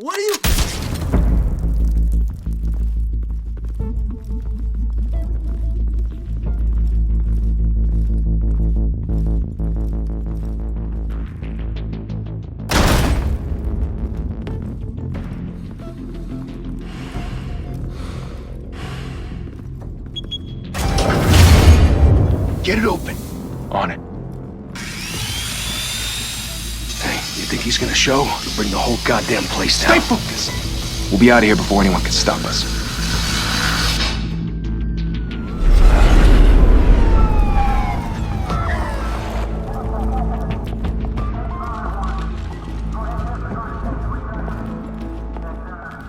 What are you... Get it open. On it. Hey, you think he's gonna show? He'll bring the whole goddamn place down. Stay focused. We'll be out of here before anyone can stop us.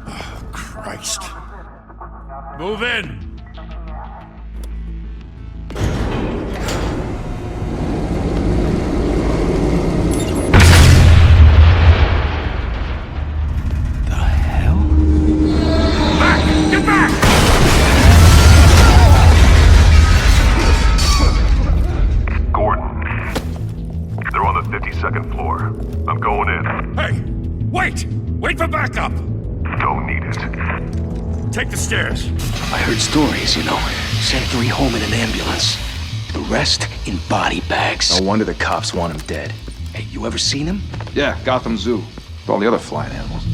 Oh, Christ. Move in! Second floor. I'm going in. Hey! Wait! Wait for backup! Don't need it. Take the stairs. I heard stories, you know. Sent 3 home in an ambulance. The rest in body bags. No wonder the cops want him dead. Hey, you ever seen him? Yeah, Gotham Zoo. With all the other flying animals.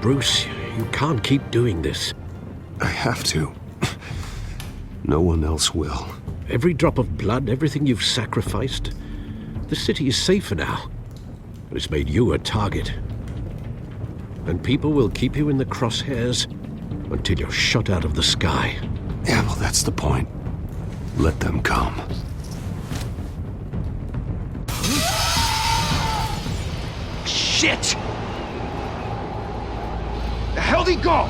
Bruce, you can't keep doing this. I have to. No one else will. Every drop of blood, everything you've sacrificed. The city is safer now. It's made you a target. And people will keep you in the crosshairs until you're shot out of the sky. Yeah, well, that's the point. Let them come. Shit! The hell'd he go?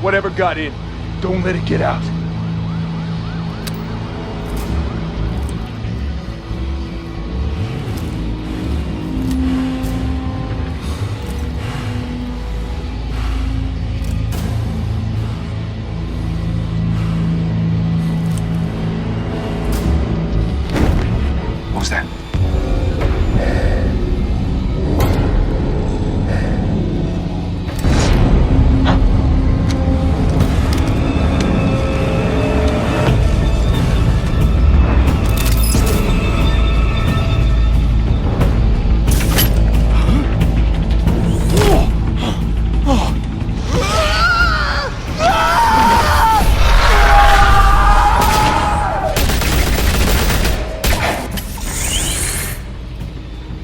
Whatever got in, don't let it get out. What was that?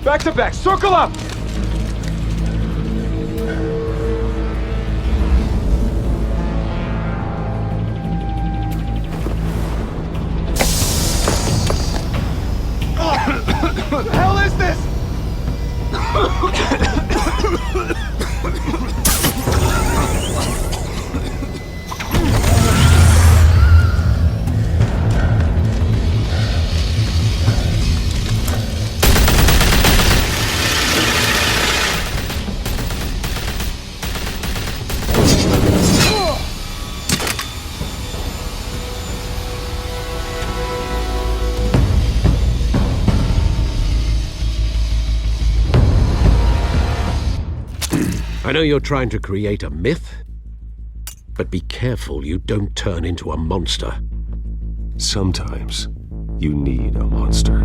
Back to back, circle up! What the hell is this? I know you're trying to create a myth, but be careful you don't turn into a monster. Sometimes you need a monster.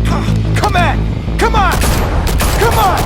Come on! Come on! Come on!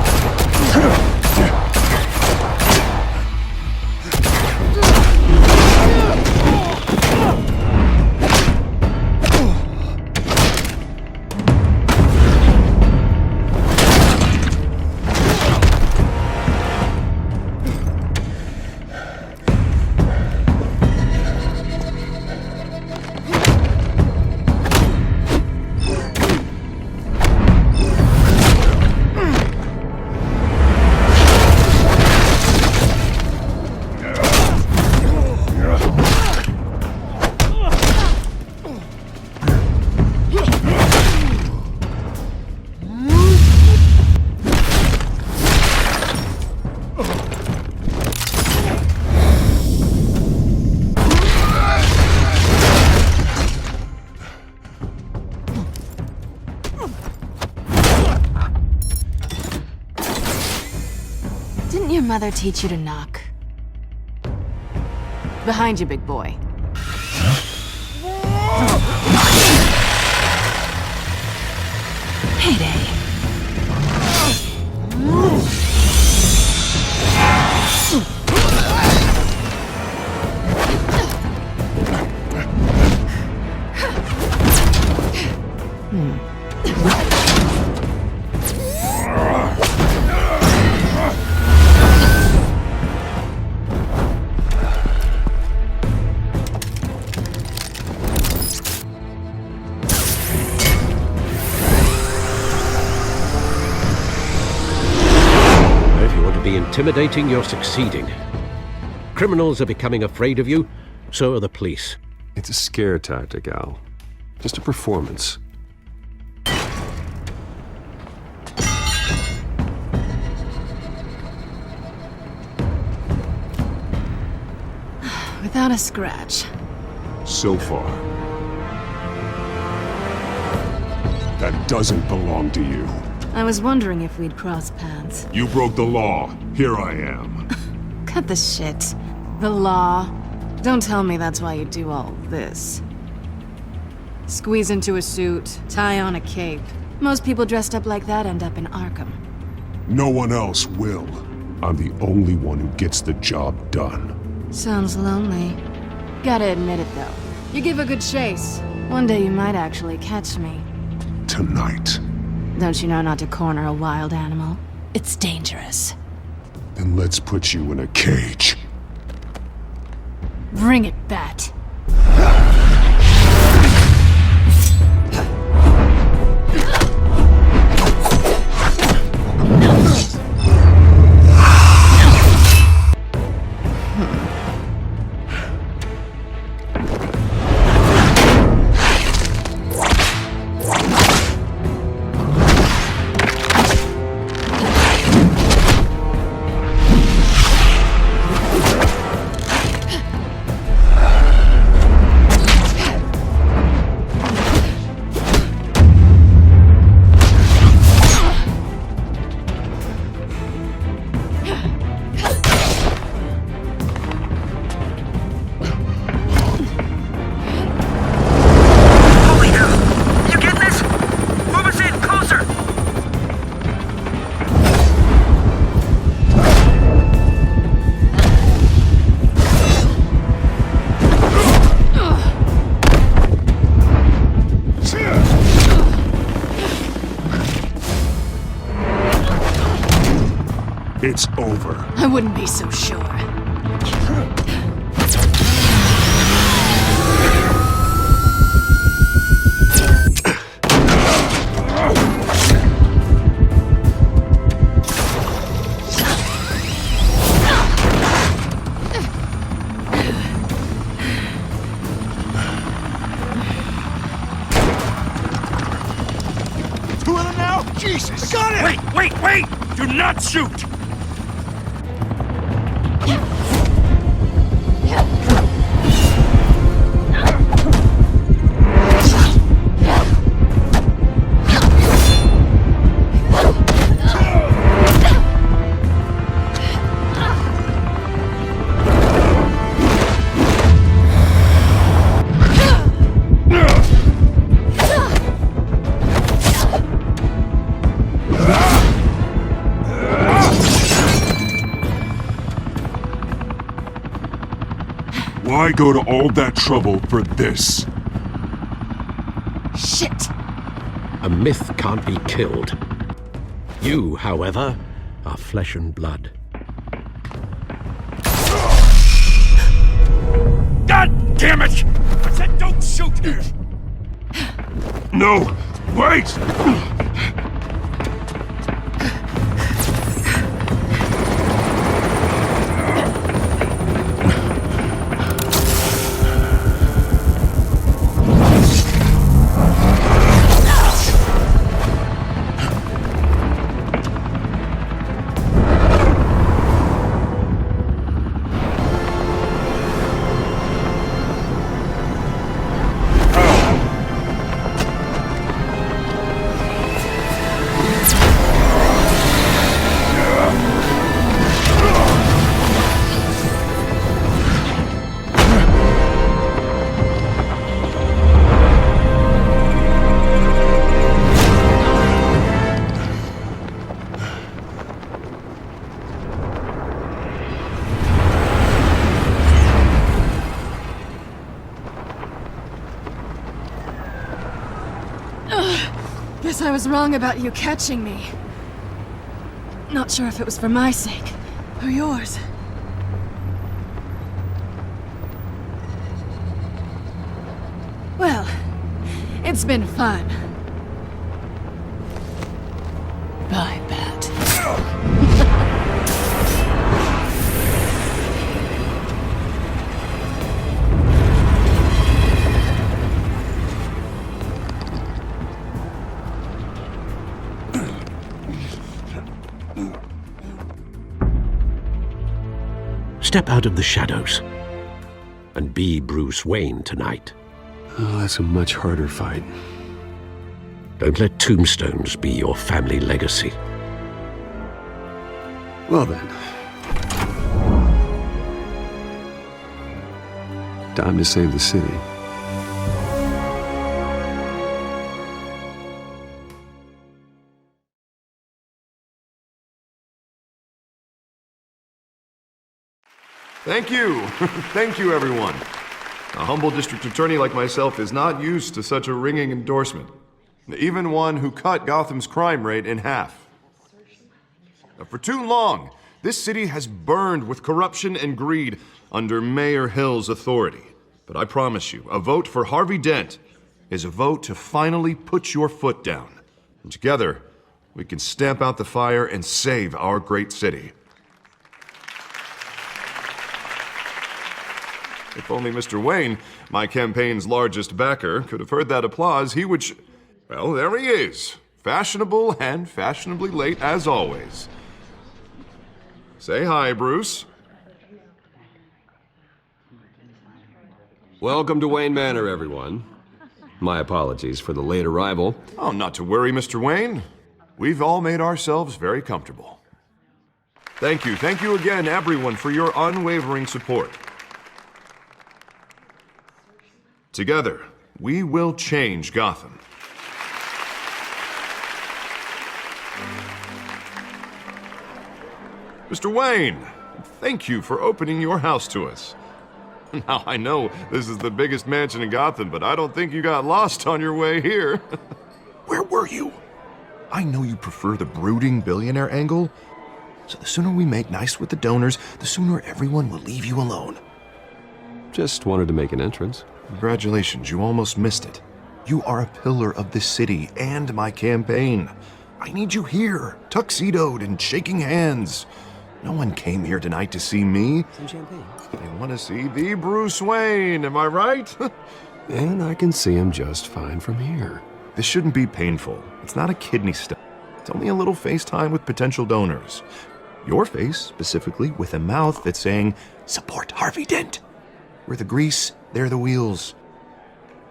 mother teach you to knock? Behind you, big boy. Payday. Intimidating, you're succeeding. Criminals are becoming afraid of you, so are the police. It's a scare tactic, Al. Just a performance. Without a scratch. So far. That doesn't belong to you. I was wondering if we'd cross paths. You broke the law. Here I am. Cut the shit. The law. Don't tell me that's why you do all this. Squeeze into a suit, tie on a cape. Most people dressed up like that end up in Arkham. No one else will. I'm the only one who gets the job done. Sounds lonely. Gotta admit it, though. You give a good chase. One day you might actually catch me. Tonight. Don't you know not to corner a wild animal? It's dangerous. Then let's put you in a cage. Bring it, Bat. It's over. I wouldn't be so sure. Two of them now? Jesus! Got it! Wait! Do not shoot! Why go to all that trouble for this? Shit! A myth can't be killed. You, however, are flesh and blood. God damn it! I said don't shoot! No! Wait! Guess I was wrong about you catching me. Not sure if it was for my sake or yours. Well, it's been fun. Bye, Bat. Step out of the shadows and be Bruce Wayne tonight. Oh, that's a much harder fight. Don't let tombstones be your family legacy. Well then. Time to save the city. Thank you. Thank you, everyone. A humble district attorney like myself is not used to such a ringing endorsement. Even one who cut Gotham's crime rate in half. For too long, this city has burned with corruption and greed under Mayor Hill's authority. But I promise you, a vote for Harvey Dent is a vote to finally put your foot down. And together, we can stamp out the fire and save our great city. If only Mr. Wayne, my campaign's largest backer, could have heard that applause, he would well, there he is. Fashionable and fashionably late as always. Say hi, Bruce. Welcome to Wayne Manor, everyone. My apologies for the late arrival. Oh, not to worry, Mr. Wayne. We've all made ourselves very comfortable. Thank you again, everyone, for your unwavering support. Together, we will change Gotham. Mr. Wayne, thank you for opening your house to us. Now, I know this is the biggest mansion in Gotham, but I don't think you got lost on your way here. Where were you? I know you prefer the brooding billionaire angle, so the sooner we make nice with the donors, the sooner everyone will leave you alone. Just wanted to make an entrance. Congratulations, you almost missed it. You are a pillar of this city and my campaign. I need you here, tuxedoed and shaking hands. No one came here tonight to see me. Some champagne. They want to see the Bruce Wayne, am I right? And I can see him just fine from here. This shouldn't be painful. It's not a kidney stone. It's only a little FaceTime with potential donors. Your face, specifically, with a mouth that's saying, support Harvey Dent. We're the grease, they're the wheels.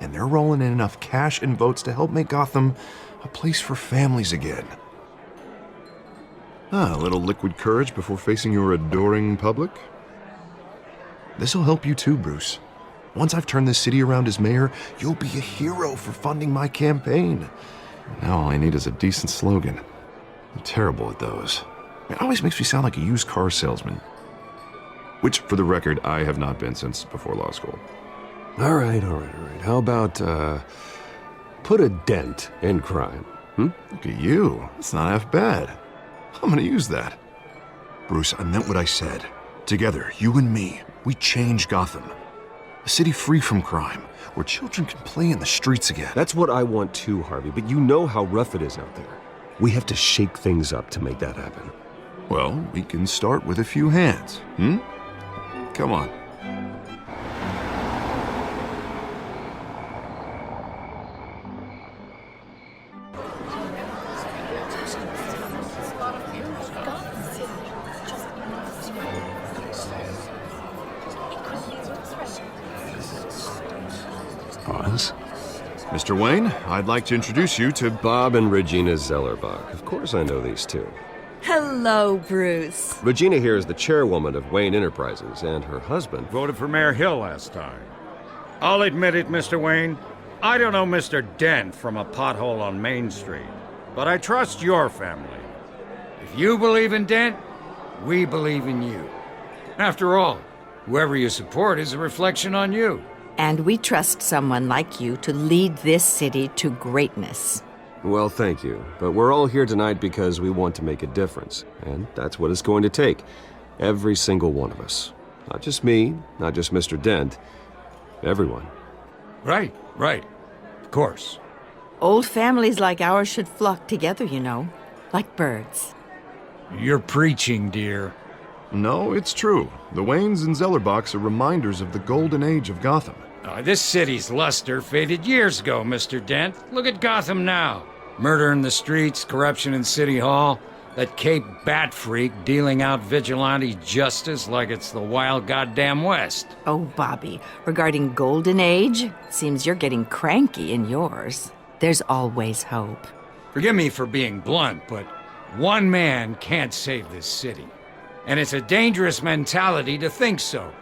And they're rolling in enough cash and votes to help make Gotham a place for families again. A little liquid courage before facing your adoring public. This'll help you too, Bruce. Once I've turned this city around as mayor, you'll be a hero for funding my campaign. Now all I need is a decent slogan. I'm terrible at those. It always makes me sound like a used car salesman. Which, for the record, I have not been since before law school. All right. How about, put a dent in crime? Look at you. That's not half bad. I'm gonna use that. Bruce, I meant what I said. Together, you and me, we change Gotham. A city free from crime, where children can play in the streets again. That's what I want too, Harvey, but you know how rough it is out there. We have to shake things up to make that happen. Well, we can start with a few hands, Come on. Pause. Mr. Wayne, I'd like to introduce you to Bob and Regina Zellerbach. Of course I know these two. Hello, Bruce. Regina here is the chairwoman of Wayne Enterprises, and her husband... Voted for Mayor Hill last time. I'll admit it, Mr. Wayne. I don't know Mr. Dent from a pothole on Main Street, but I trust your family. If you believe in Dent, we believe in you. After all, whoever you support is a reflection on you. And we trust someone like you to lead this city to greatness. Well, thank you. But we're all here tonight because we want to make a difference. And that's what it's going to take. Every single one of us. Not just me, not just Mr. Dent. Everyone. Right. Of course. Old families like ours should flock together, you know. Like birds. You're preaching, dear. No, it's true. The Waynes and Zellerbachs are reminders of the golden age of Gotham. This city's luster faded years ago, Mr. Dent. Look at Gotham now. Murder in the streets, corruption in City Hall, that Cape Bat freak dealing out vigilante justice like it's the wild goddamn West. Oh, Bobby, regarding Golden Age, seems you're getting cranky in yours. There's always hope. Forgive me for being blunt, but one man can't save this city. And it's a dangerous mentality to think so.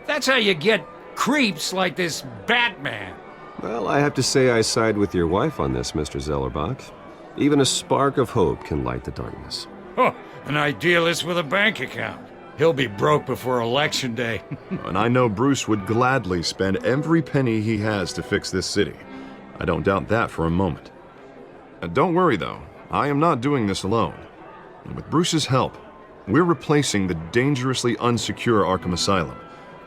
That's how you get creeps like this Batman. Well, I have to say I side with your wife on this, Mr. Zellerbach. Even a spark of hope can light the darkness. Oh, an idealist with a bank account. He'll be broke before Election Day. And I know Bruce would gladly spend every penny he has to fix this city. I don't doubt that for a moment. Don't worry, though. I am not doing this alone. And with Bruce's help, we're replacing the dangerously unsecure Arkham Asylum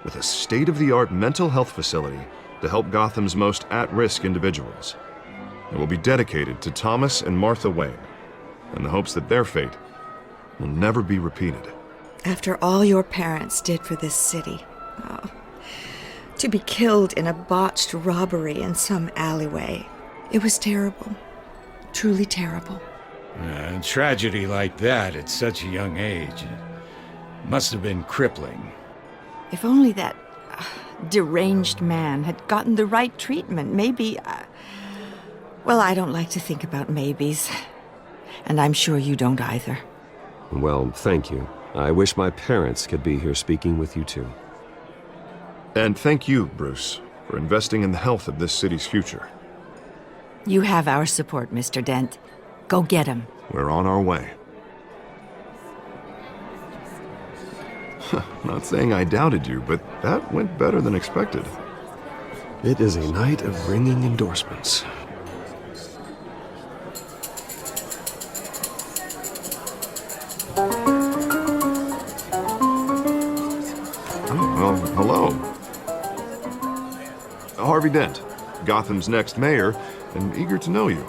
with a state-of-the-art mental health facility to help Gotham's most at-risk individuals. It will be dedicated to Thomas and Martha Wayne, in the hopes that their fate will never be repeated. After all your parents did for this city, to be killed in a botched robbery in some alleyway, it was terrible. Truly terrible. A tragedy like that at such a young age must have been crippling. If only that deranged man had gotten the right treatment, maybe... Well, I don't like to think about maybes. And I'm sure you don't either. Well, thank you. I wish my parents could be here speaking with you too. And thank you, Bruce, for investing in the health of this city's future. You have our support, Mr. Dent. Go get him. We're on our way. Not saying I doubted you, but that went better than expected. It is a night of ringing endorsements. Well, hello. Harvey Dent, Gotham's next mayor, and eager to know you.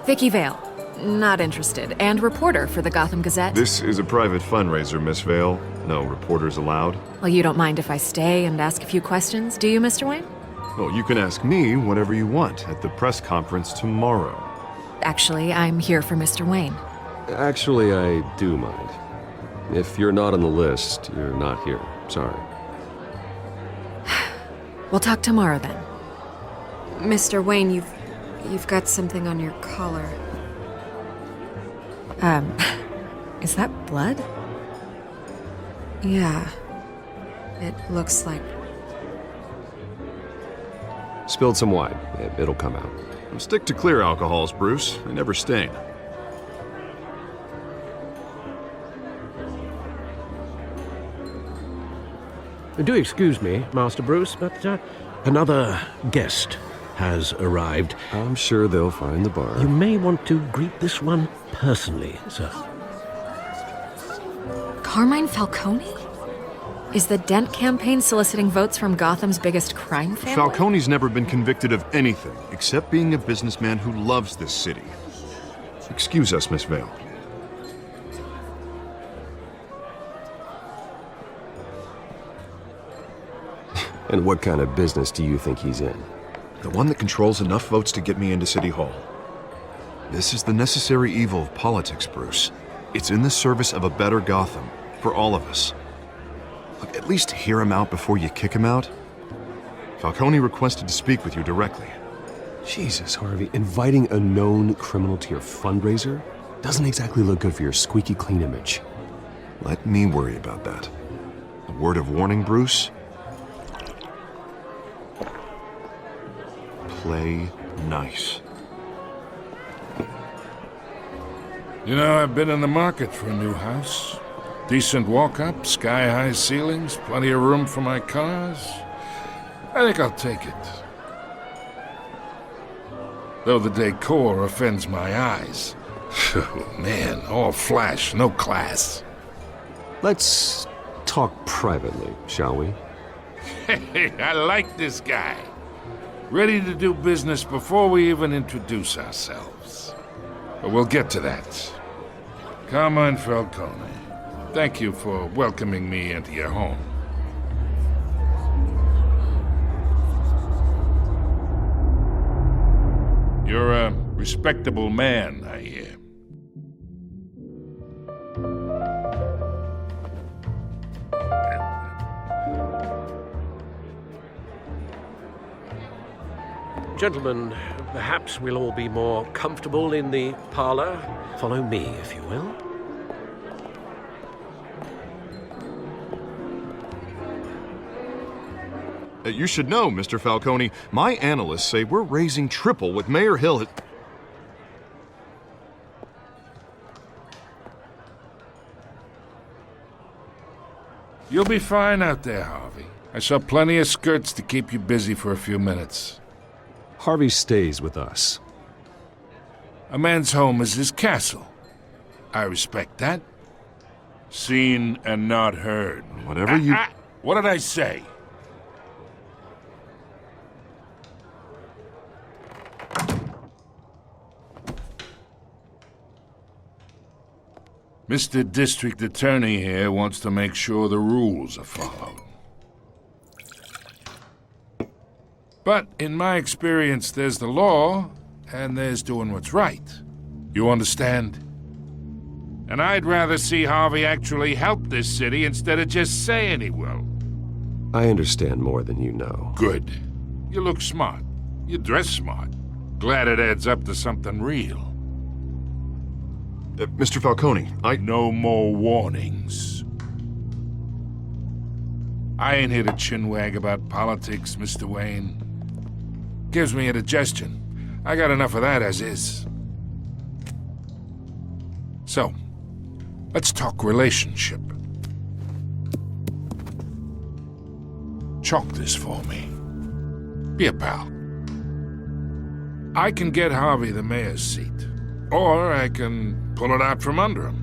Vicky Vale. Not interested. And reporter for the Gotham Gazette. This is a private fundraiser, Miss Vale. No reporters allowed. Well, you don't mind if I stay and ask a few questions, do you, Mr. Wayne? Well, you can ask me whatever you want at the press conference tomorrow. Actually, I'm here for Mr. Wayne. Actually, I do mind. If you're not on the list, you're not here. Sorry. We'll talk tomorrow then. Mr. Wayne, you've got something on your collar. Is that blood? Yeah. It looks like... Spilled some wine. It'll come out. Stick to clear alcohols, Bruce. They never stain. Do excuse me, Master Bruce, but another guest has arrived. I'm sure they'll find the bar. You may want to greet this one personally, sir. Carmine Falcone? Is the Dent campaign soliciting votes from Gotham's biggest crime family? Falcone's never been convicted of anything except being a businessman who loves this city. Excuse us, Miss Vale. And what kind of business do you think he's in? The one that controls enough votes to get me into City Hall. This is the necessary evil of politics, Bruce. It's in the service of a better Gotham, for all of us. Look, at least hear him out before you kick him out. Falcone requested to speak with you directly. Jesus, Harvey, inviting a known criminal to your fundraiser doesn't exactly look good for your squeaky clean image. Let me worry about that. A word of warning, Bruce? Play nice. You know, I've been in the market for a new house. Decent walk-up, sky-high ceilings, plenty of room for my cars. I think I'll take it. Though the decor offends my eyes. Oh, man, all flash, no class. Let's talk privately, shall we? Hey, I like this guy. Ready to do business before we even introduce ourselves. But we'll get to that. Carmine Falcone, thank you for welcoming me into your home. You're a respectable man, I hear. Gentlemen, perhaps we'll all be more comfortable in the parlor. Follow me, if you will. You should know, Mr. Falcone, my analysts say we're raising triple with Mayor Hill. You'll be fine out there, Harvey. I saw plenty of skirts to keep you busy for a few minutes. Harvey stays with us. A man's home is his castle. I respect that. Seen and not heard. Whatever you... What did I say? Mr. District Attorney here wants to make sure the rules are followed. But in my experience, there's the law, and there's doing what's right. You understand? And I'd rather see Harvey actually help this city instead of just saying he will. I understand more than you know. Good. You look smart. You dress smart. Glad it adds up to something real. Mr. Falcone, No more warnings. I ain't here to chinwag about politics, Mr. Wayne. Gives me indigestion. I got enough of that as is. So, let's talk relationship. Chalk this for me. Be a pal. I can get Harvey the mayor's seat, or I can pull it out from under him.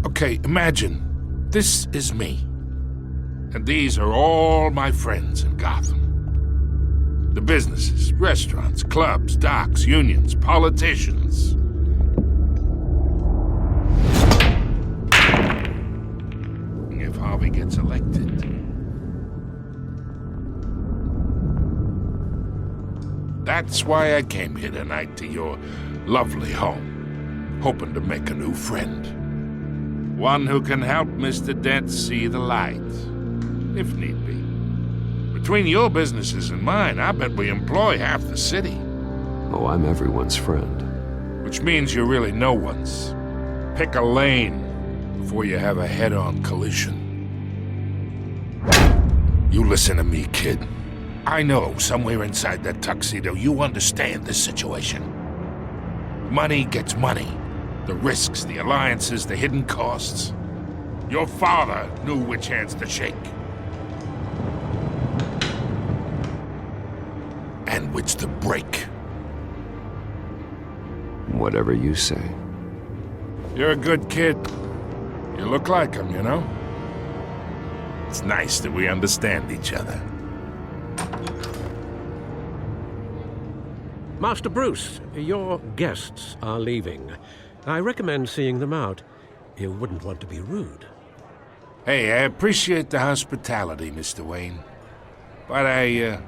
Okay, imagine this is me. And these are all my friends in Gotham. The businesses, restaurants, clubs, docks, unions, politicians. If Harvey gets elected, that's why I came here tonight to your lovely home, hoping to make a new friend. One who can help Mr. Dent see the light, if need be. Between your businesses and mine, I bet we employ half the city. Oh, I'm everyone's friend. Which means you're really no one's. Pick a lane before you have a head-on collision. You listen to me, kid. I know somewhere inside that tuxedo you understand this situation. Money gets money. The risks, the alliances, the hidden costs. Your father knew which hands to shake. And which to break. Whatever you say. You're a good kid. You look like him, you know? It's nice that we understand each other. Master Bruce, your guests are leaving. I recommend seeing them out. You wouldn't want to be rude. Hey, I appreciate the hospitality, Mr. Wayne. But I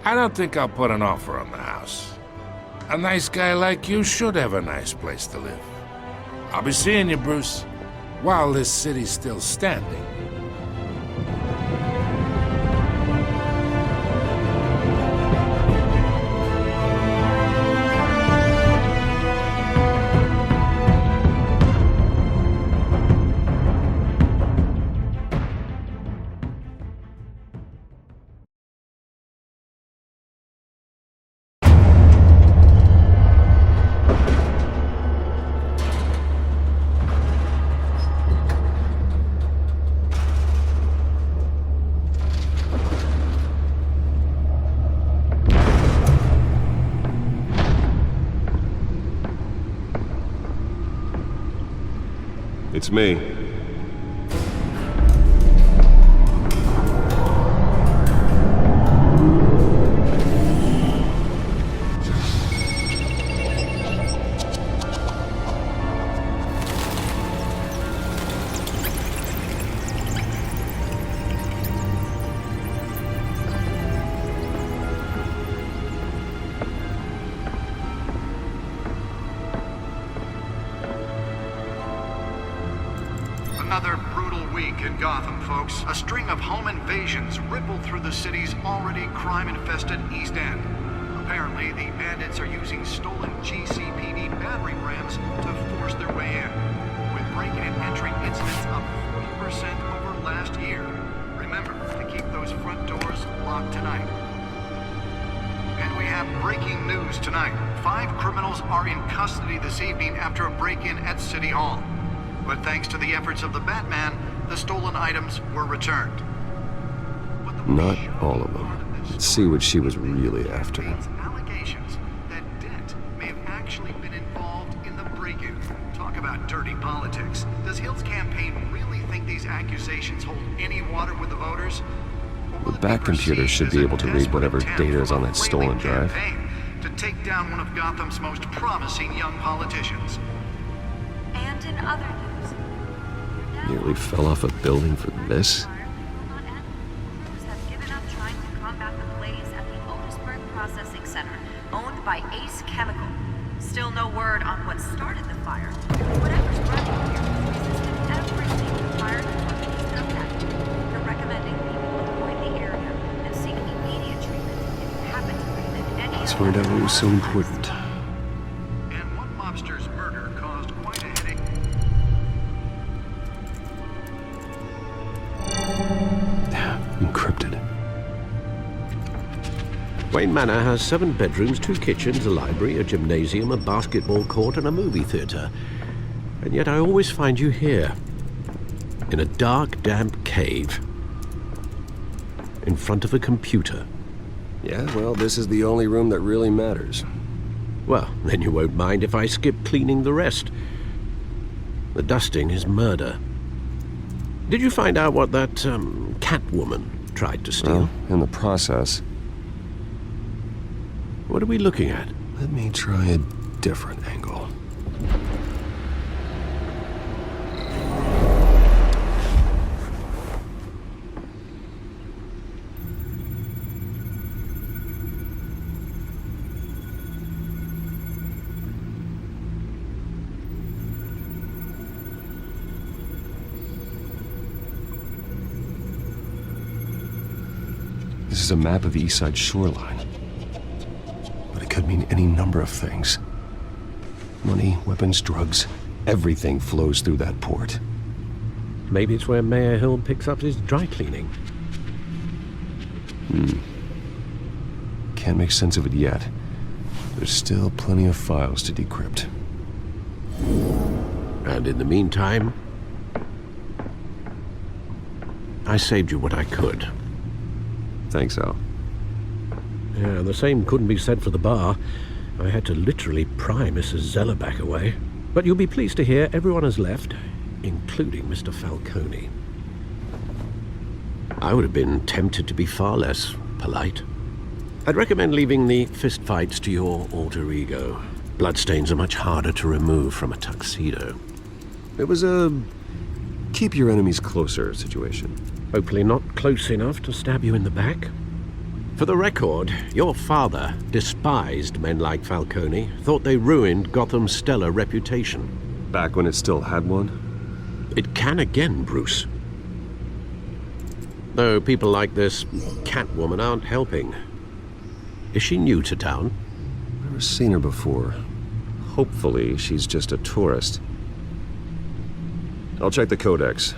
don't think I'll put an offer on the house. A nice guy like you should have a nice place to live. I'll be seeing you, Bruce, while this city's still standing. Beats me. Another brutal week in Gotham, folks. A string of home invasions rippled through the city's already crime-infested East End. Apparently, the bandits are using stolen GCPD battering rams to force their way in, with break-in and entry incidents up 40% over last year. Remember to keep those front doors locked tonight. And we have breaking news tonight. 5 criminals are in custody this evening after a break-in at City Hall. But thanks to the efforts of the Batman, the stolen items were returned. Not all of them. Let's see what she was really after. Allegations that Dent may have actually been involved in the break-in. Talk about dirty politics. Does Hill's campaign really think these accusations hold any water with the voters? The back computer should be able to read whatever data is on that stolen drive. To take down one of Gotham's most promising young politicians. And in other news, Nearly fell off a building for this? crews have given up trying to combat the blaze at the Otisburg Processing Center, owned by Ace Chemical. Still no word on what started the fire. Whatever's running here resisted everything the fire department has looked at. They're recommending people avoid the area and seek immediate treatment if you happen to breathe in any Let's find out what was so important. And one mobster's murder caused quite a headache. Encrypted. Wayne Manor has 7 bedrooms, 2 kitchens, a library, a gymnasium, a basketball court, and a movie theater. And yet I always find you here, in a dark, damp cave, in front of a computer. Yeah, well, this is the only room that really matters. Well, then you won't mind if I skip cleaning the rest. The dusting is murder. Did you find out what that, Catwoman tried to steal? Well, in the process. What are we looking at? Let me try a different angle. This is a map of the East Side shoreline. But it could mean any number of things. Money, weapons, drugs, everything flows through that port. Maybe it's where Mayor Hill picks up his dry cleaning. Can't make sense of it yet. There's still plenty of files to decrypt. And in the meantime, I saved you what I could. Thanks, Al. Yeah, the same couldn't be said for the bar. I had to literally pry Mrs. Zeller back away. But you'll be pleased to hear everyone has left, including Mr. Falcone. I would have been tempted to be far less polite. I'd recommend leaving the fistfights to your alter ego. Bloodstains are much harder to remove from a tuxedo. It was a keep your enemies closer situation. Hopefully not close enough to stab you in the back. For the record, your father despised men like Falcone, thought they ruined Gotham's stellar reputation. Back when it still had one? It can again, Bruce. Though people like this Catwoman aren't helping. Is she new to town? Never seen her before. Hopefully she's just a tourist. I'll check the codex.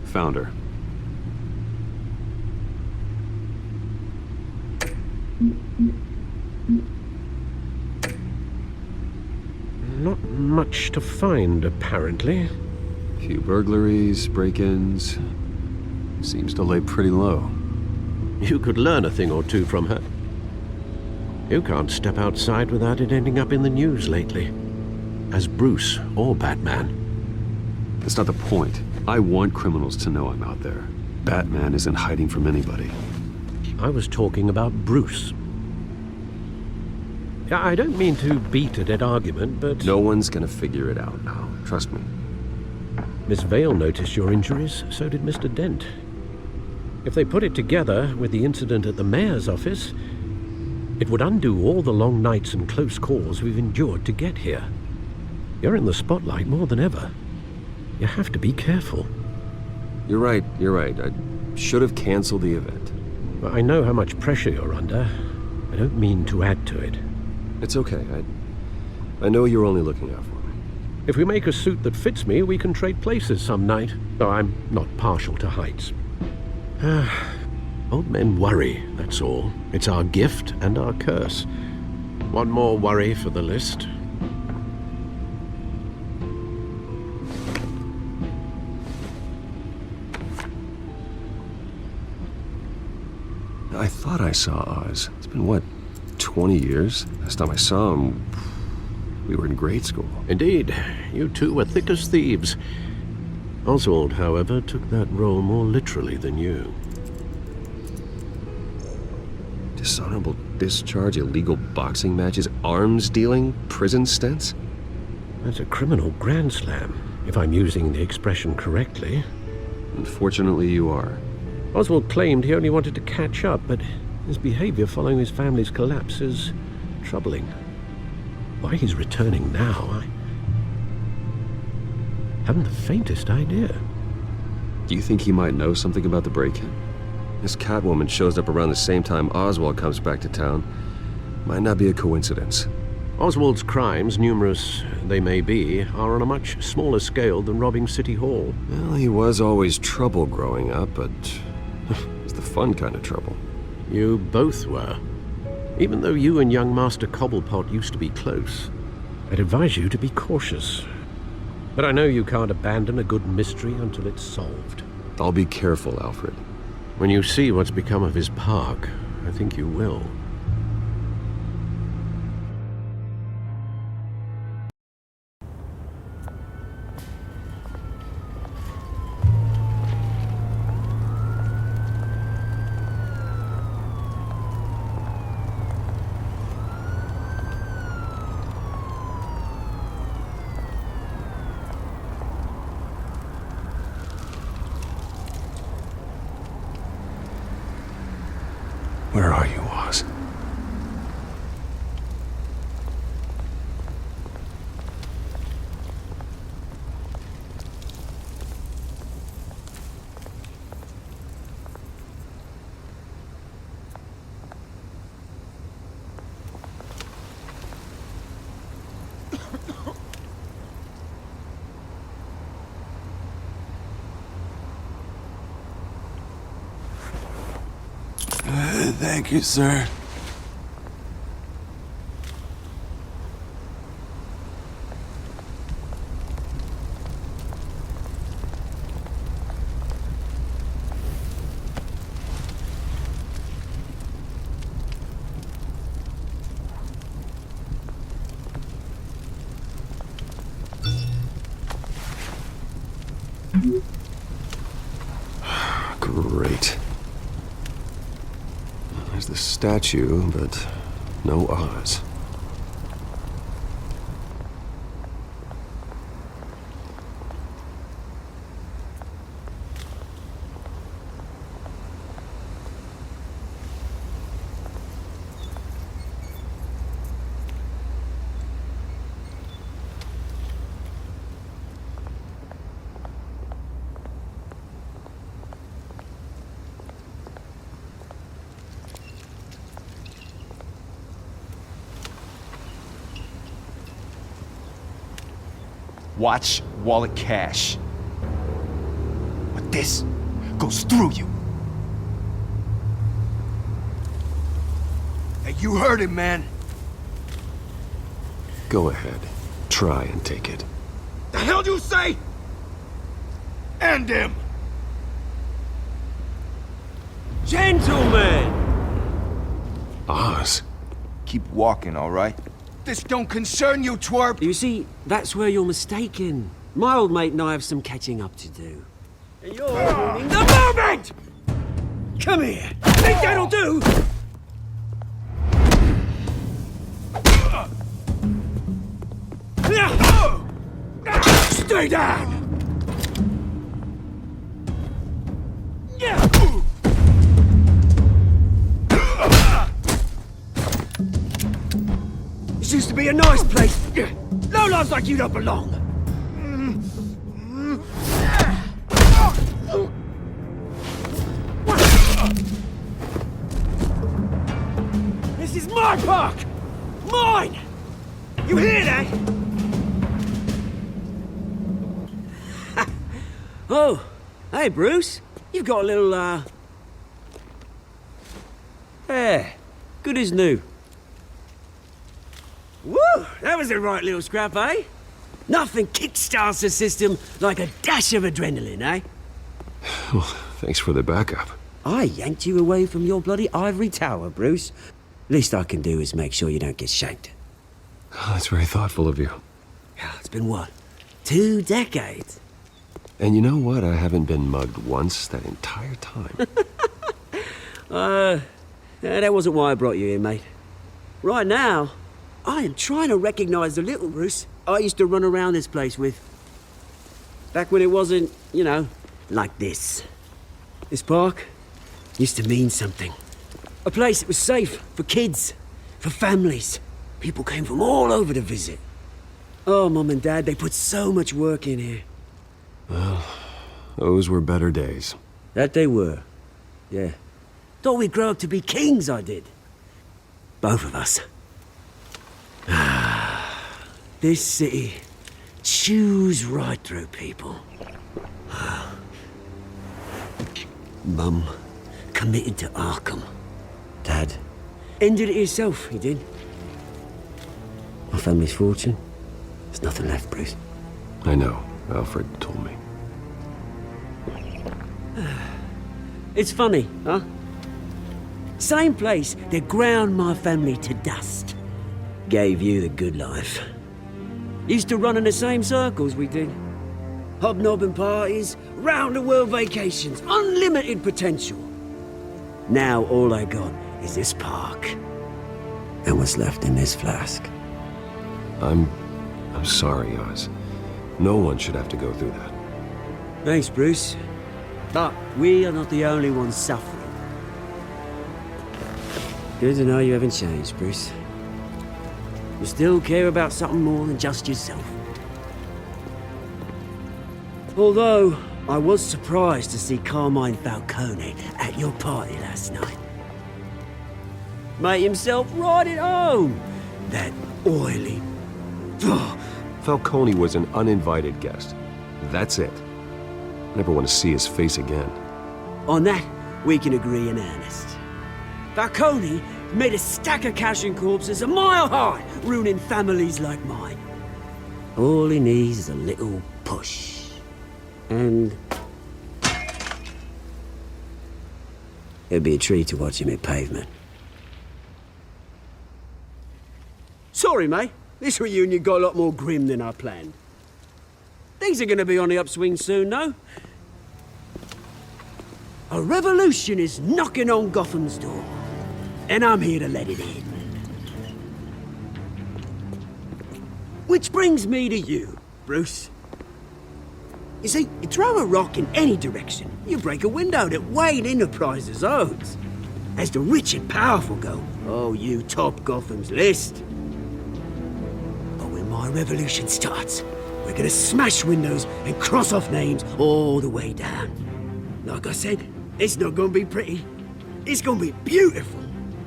Found her. Not much to find, apparently. Few burglaries, break-ins. seems to lay pretty low. You could learn a thing or two from her. You can't step outside without it ending up in the news lately. As Bruce or Batman. That's not the point. I want criminals to know I'm out there. Batman isn't hiding from anybody. I was talking about Bruce. I don't mean to beat a dead argument, but... No one's gonna figure it out now. Trust me. Miss Vale noticed your injuries, so did Mr. Dent. If they put it together with the incident at the mayor's office, it would undo all the long nights and close calls we've endured to get here. You're in the spotlight more than ever. You have to be careful. You're right. I should have canceled the event. I know how much pressure you're under. I don't mean to add to it. It's okay. I know you're only looking out for me. If we make a suit that fits me, we can trade places some night. Though I'm not partial to heights. Old men worry, that's all. It's our gift and our curse. One more worry for the list. I thought I saw Oz. It's been, what, 20 years? Last time I saw him, we were in grade school. Indeed. You two were thick as thieves. Oswald, however, took that role more literally than you. Dishonorable discharge, illegal boxing matches, arms dealing, prison stints? That's a criminal grand slam, if I'm using the expression correctly. Unfortunately, you are. Oswald claimed he only wanted to catch up, but his behavior following his family's collapse is troubling. Why he's returning now, I haven't the faintest idea. Do you think he might know something about the break-in? This Catwoman shows up around the same time Oswald comes back to town. Might not be a coincidence. Oswald's crimes, numerous they may be, are on a much smaller scale than robbing City Hall. Well, he was always trouble growing up, but it was the fun kind of trouble. You both were. Even though you and young Master Cobblepot used to be close, I'd advise you to be cautious. But I know you can't abandon a good mystery until it's solved. I'll be careful, Alfred. When you see what's become of his park, I think you will. Where are you, Oz? Thank you, sir. Great. There's the statue, but no Oz. Watch wallet cash. But this goes through you. Hey, you heard him, man. Go ahead. Try and take it. The hell do you say? End him! Gentlemen! Oz. Keep walking, all right? This don't concern you, twerp! You see, that's where you're mistaken. My old mate and I have some catching up to do. And you're ruining the moment! Come here! Think that'll do? Stay down! This used to be a nice place. Lowlifes like you don't belong. This is my park! Mine! You hear that? Oh, hey, Bruce. You've got a little, Yeah, good as new. Woo! That was a right little scrap, eh? Nothing kickstarts the system like a dash of adrenaline, eh? Well, thanks for the backup. I yanked you away from your bloody ivory tower, Bruce. Least I can do is make sure you don't get shanked. Oh, that's very thoughtful of you. It's been what? 2 decades? And you know what? I haven't been mugged once that entire time. That wasn't why I brought you here, mate. Right now, I am trying to recognize the little Bruce I used to run around this place with. Back when it wasn't, you know, like this. This park used to mean something. A place that was safe for kids, for families. People came from all over to visit. Oh, Mum and Dad, they put so much work in here. Well, those were better days. That they were. Yeah. Thought we'd grow up to be kings, I did. Both of us. This city chews right through people. Mum committed to Arkham. Dad ended it himself, he did. My family's fortune. There's nothing left, Bruce. I know. Alfred told me. It's funny, huh? Same place that ground my family to dust. Gave you the good life. Used to run in the same circles we did. Hobnobbing parties, round-the-world vacations, unlimited potential. Now all I got is this park. And what's left in this flask. I'm sorry, Oz. No one should have to go through that. Thanks, Bruce. But we are not the only ones suffering. Good to know you haven't changed, Bruce. You still care about something more than just yourself. Although, I was surprised to see Carmine Falcone at your party last night. Made himself right at home. That oily... Falcone was an uninvited guest. That's it. Never want to see his face again. On that, we can agree in earnest. Falcone made a stack of cash and corpses a mile high, ruining families like mine. All he needs is a little push. And... it'd be a treat to watch him hit pavement. Sorry, mate. This reunion got a lot more grim than I planned. Things are gonna be on the upswing soon, though. A revolution is knocking on Gotham's door. And I'm here to let it in. Which brings me to you, Bruce. You see, you throw a rock in any direction, you break a window that Wayne Enterprises owns. As the rich and powerful go, oh, you top Gotham's list. But when my revolution starts, we're gonna smash windows and cross off names all the way down. Like I said, it's not gonna be pretty. It's gonna be beautiful.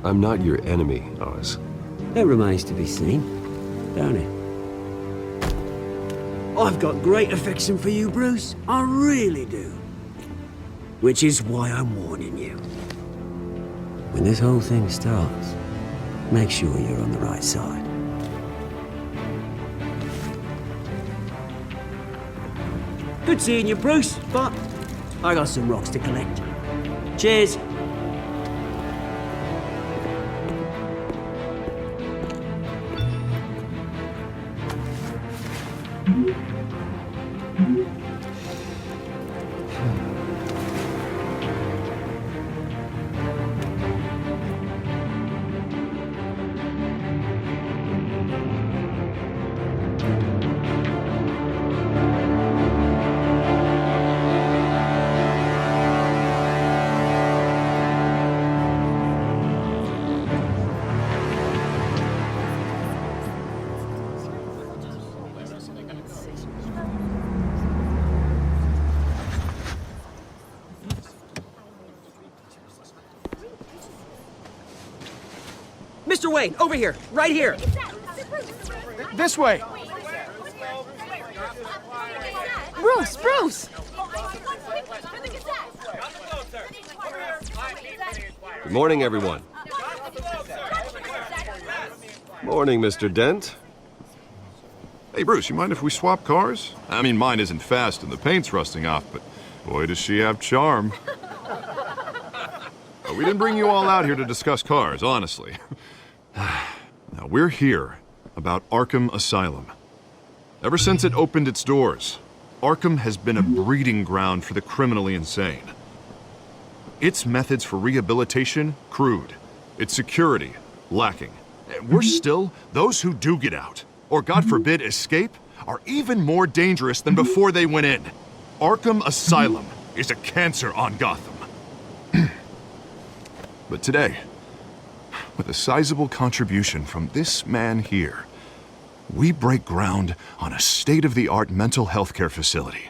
I'm not your enemy, Oz. That remains to be seen, don't it? I've got great affection for you, Bruce. I really do. Which is why I'm warning you. When this whole thing starts, make sure you're on the right side. Good seeing you, Bruce, but I got some rocks to collect. Cheers. Mr. Wayne, over here, right here. This way. Bruce! Good morning, everyone. Morning, Mr. Dent. Hey, Bruce, you mind if we swap cars? I mean, mine isn't fast and the paint's rusting off, but boy, does she have charm. We didn't bring you all out here to discuss cars, honestly. Now, we're here about Arkham Asylum. Ever since it opened its doors, Arkham has been a breeding ground for the criminally insane. Its methods for rehabilitation, crude. Its security, lacking. Worse still, those who do get out, or God forbid escape, are even more dangerous than before they went in. Arkham Asylum is a cancer on Gotham. But today, with a sizable contribution from this man here, we break ground on a state-of-the-art mental health care facility.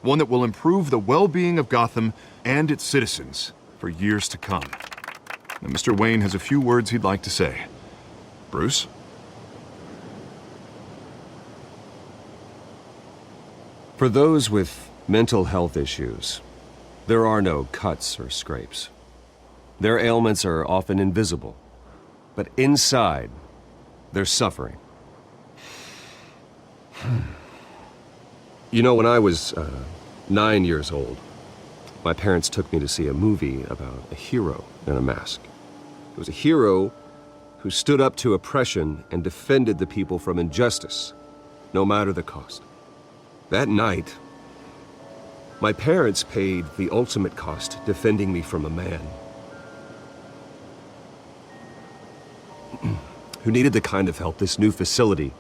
One that will improve the well-being of Gotham and its citizens for years to come. Now, Mr. Wayne has a few words he'd like to say. Bruce? For those with mental health issues, there are no cuts or scrapes. Their ailments are often invisible, but inside, they're suffering. You know, when I was 9 years old, my parents took me to see a movie about a hero in a mask. It was a hero who stood up to oppression and defended the people from injustice, no matter the cost. That night, my parents paid the ultimate cost defending me from a man who needed the kind of help this new facility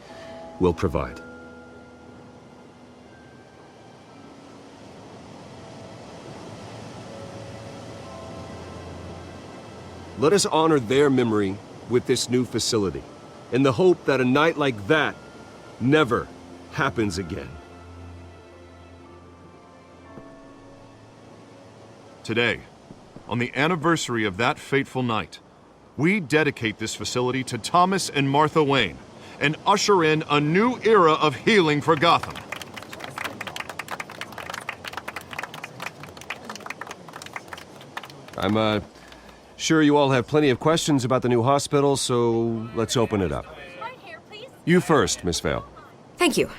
will provide. Let us honor their memory with this new facility, in the hope that a night like that never happens again. Today, on the anniversary of that fateful night, we dedicate this facility to Thomas and Martha Wayne and usher in a new era of healing for Gotham. I'm sure you all have plenty of questions about the new hospital, so let's open it up. You first, Miss Vale. Thank you.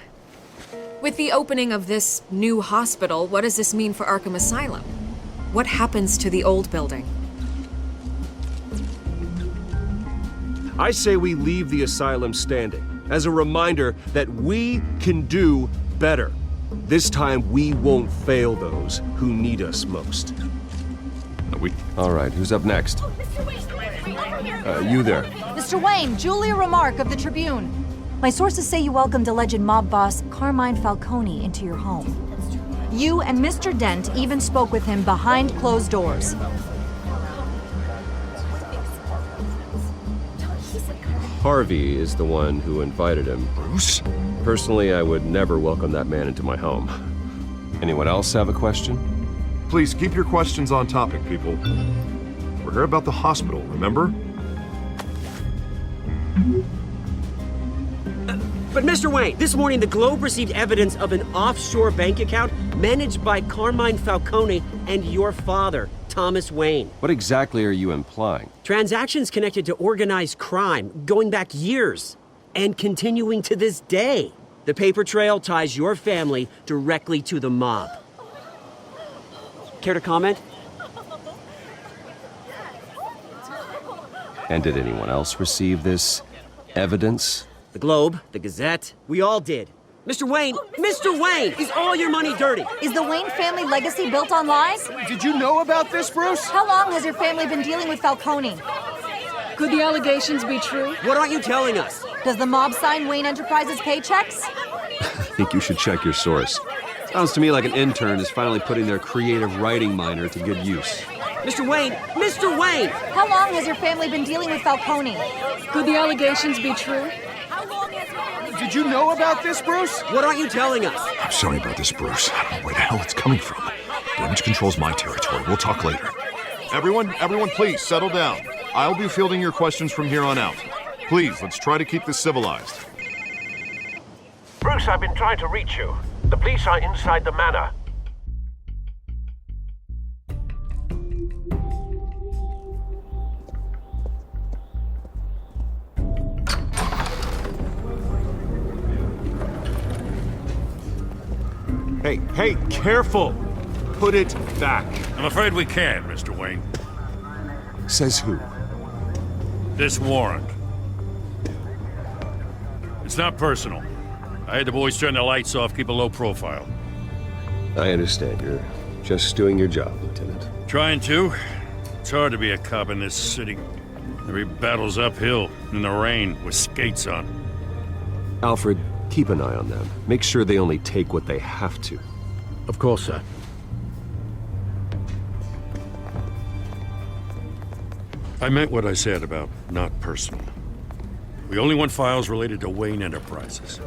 With the opening of this new hospital, what does this mean for Arkham Asylum? What happens to the old building? I say we leave the asylum standing as a reminder that we can do better. This time we won't fail those who need us most. All right, who's up next? You there. Mr. Wayne, Julia Remark of the Tribune. My sources say you welcomed alleged mob boss Carmine Falcone into your home. You and Mr. Dent even spoke with him behind closed doors. Harvey is the one who invited him. Bruce? Personally, I would never welcome that man into my home. Anyone else have a question? Please keep your questions on topic, people. We're here about the hospital, remember? But Mr. Wayne, this morning the Globe received evidence of an offshore bank account managed by Carmine Falcone and your father, Thomas Wayne. What exactly are you implying? Transactions connected to organized crime going back years and continuing to this day. The paper trail ties your family directly to the mob. Care to comment? And did anyone else receive this evidence? The Globe, the Gazette, we all did. Mr. Wayne! Mr. Wayne! Is all your money dirty? Is the Wayne family legacy built on lies? Did you know about this, Bruce? How long has your family been dealing with Falcone? Could the allegations be true? What aren't you telling us? Does the mob sign Wayne Enterprises paychecks? I think you should check your source. Sounds to me like an intern is finally putting their creative writing minor to good use. Mr. Wayne! Mr. Wayne! How long has your family been dealing with Falcone? Could the allegations be true? Did you know about this, Bruce? What aren't you telling us? I'm sorry about this, Bruce. I don't know where the hell it's coming from. Damage control's my territory. We'll talk later. Everyone, please settle down. I'll be fielding your questions from here on out. Please, let's try to keep this civilized. Bruce, I've been trying to reach you. The police are inside the manor. Hey, careful! Put it back. I'm afraid we can't, Mr. Wayne. Says who? This warrant. It's not personal. I had the boys turn the lights off, keep a low profile. I understand. You're just doing your job, Lieutenant. Trying to. It's hard to be a cop in this city. Every battle's uphill, in the rain, with skates on. Alfred, keep an eye on them. Make sure they only take what they have to. Of course, sir. I meant what I said about not personal. We only want files related to Wayne Enterprises.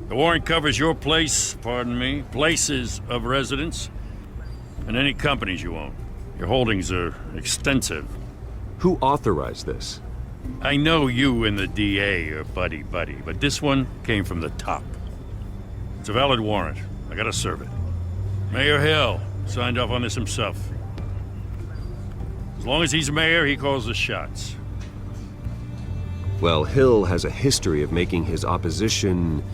The warrant covers your place, pardon me, places of residence, and any companies you own. Your holdings are extensive. Who authorized this? I know you and the DA are buddy-buddy, but this one came from the top. It's a valid warrant. I gotta serve it. Mayor Hill signed off on this himself. As long as he's mayor, he calls the shots. Well, Hill has a history of making his opposition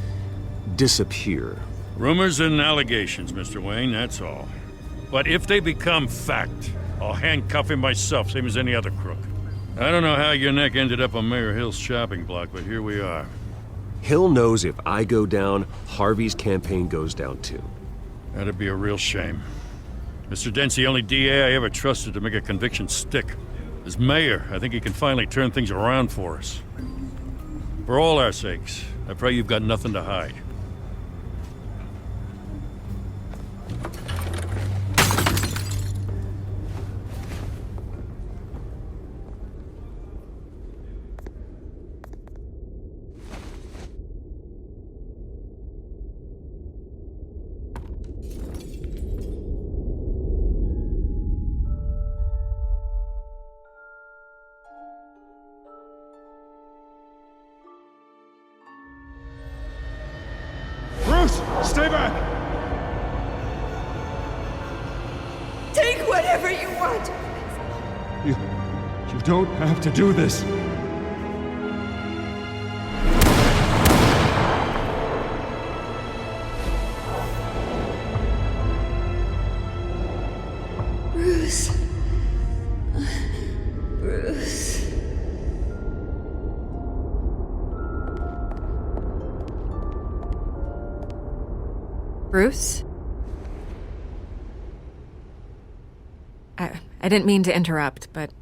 disappear. Rumors and allegations, Mr. Wayne, that's all. But if they become fact, I'll handcuff him myself, same as any other crook. I don't know how your neck ended up on Mayor Hill's shopping block, but here we are. Hill knows if I go down, Harvey's campaign goes down too. That'd be a real shame. Mr. Dent's the only DA I ever trusted to make a conviction stick. As mayor, I think he can finally turn things around for us. For all our sakes, I pray you've got nothing to hide. Stay back! Take whatever you want. You don't have to do this. Bruce. Bruce. Bruce? I didn't mean to interrupt, but...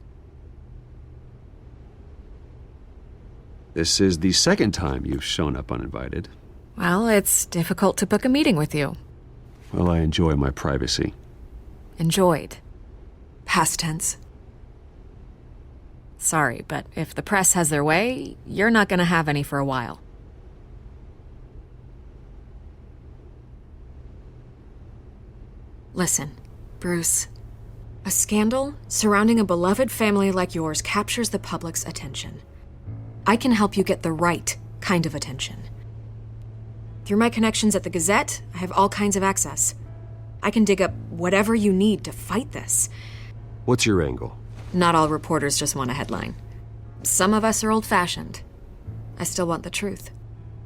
This is the second time you've shown up uninvited. Well, it's difficult to book a meeting with you. Well, I enjoy my privacy. Enjoyed. Past tense. Sorry, but if the press has their way, you're not gonna have any for a while. Listen, Bruce. A scandal surrounding a beloved family like yours captures the public's attention. I can help you get the right kind of attention. Through my connections at the Gazette, I have all kinds of access. I can dig up whatever you need to fight this. What's your angle? Not all reporters just want a headline. Some of us are old-fashioned. I still want the truth.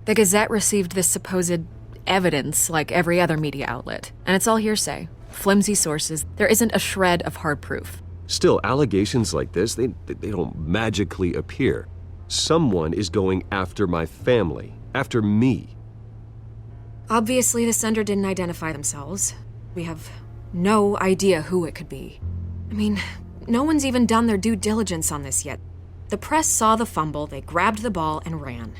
The Gazette received this supposed evidence like every other media outlet, and it's all hearsay. Flimsy sources. There isn't a shred of hard proof. Still, allegations like this, they don't magically appear. Someone is going after my family, after me. Obviously, the sender didn't identify themselves. We have no idea who it could be. I mean, no one's even done their due diligence on this yet. The press saw the fumble, they grabbed the ball and ran.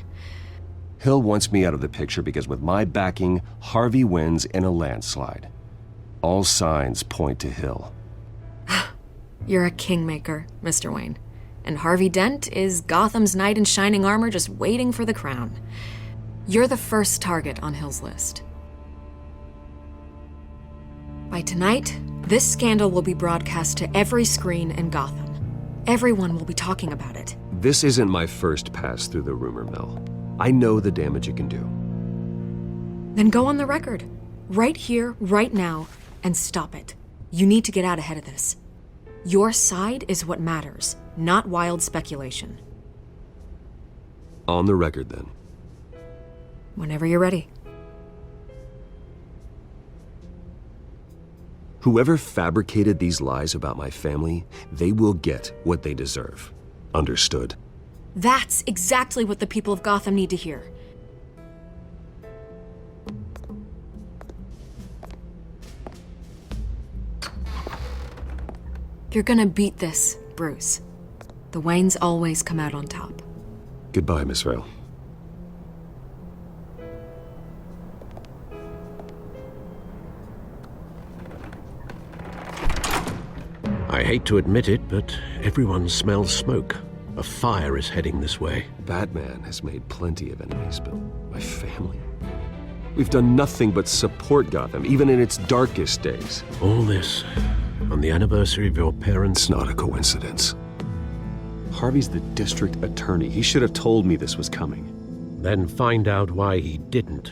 Hill wants me out of the picture because with my backing, Harvey wins in a landslide. All signs point to Hill. You're a kingmaker, Mr. Wayne. And Harvey Dent is Gotham's knight in shining armor just waiting for the crown. You're the first target on Hill's list. By tonight, this scandal will be broadcast to every screen in Gotham. Everyone will be talking about it. This isn't my first pass through the rumor mill. I know the damage it can do. Then go on the record. Right here, right now, and stop it. You need to get out ahead of this. Your side is what matters, not wild speculation. On the record, then. Whenever you're ready. Whoever fabricated these lies about my family, they will get what they deserve. Understood? That's exactly what the people of Gotham need to hear. You're gonna beat this, Bruce. The Waynes always come out on top. Goodbye, Miss Vale. I hate to admit it, but everyone smells smoke. A fire is heading this way. Batman has made plenty of enemies, but my family? We've done nothing but support Gotham, even in its darkest days. All this on the anniversary of your parents'... It's not a coincidence. Harvey's the district attorney. He should have told me this was coming. Then find out why he didn't.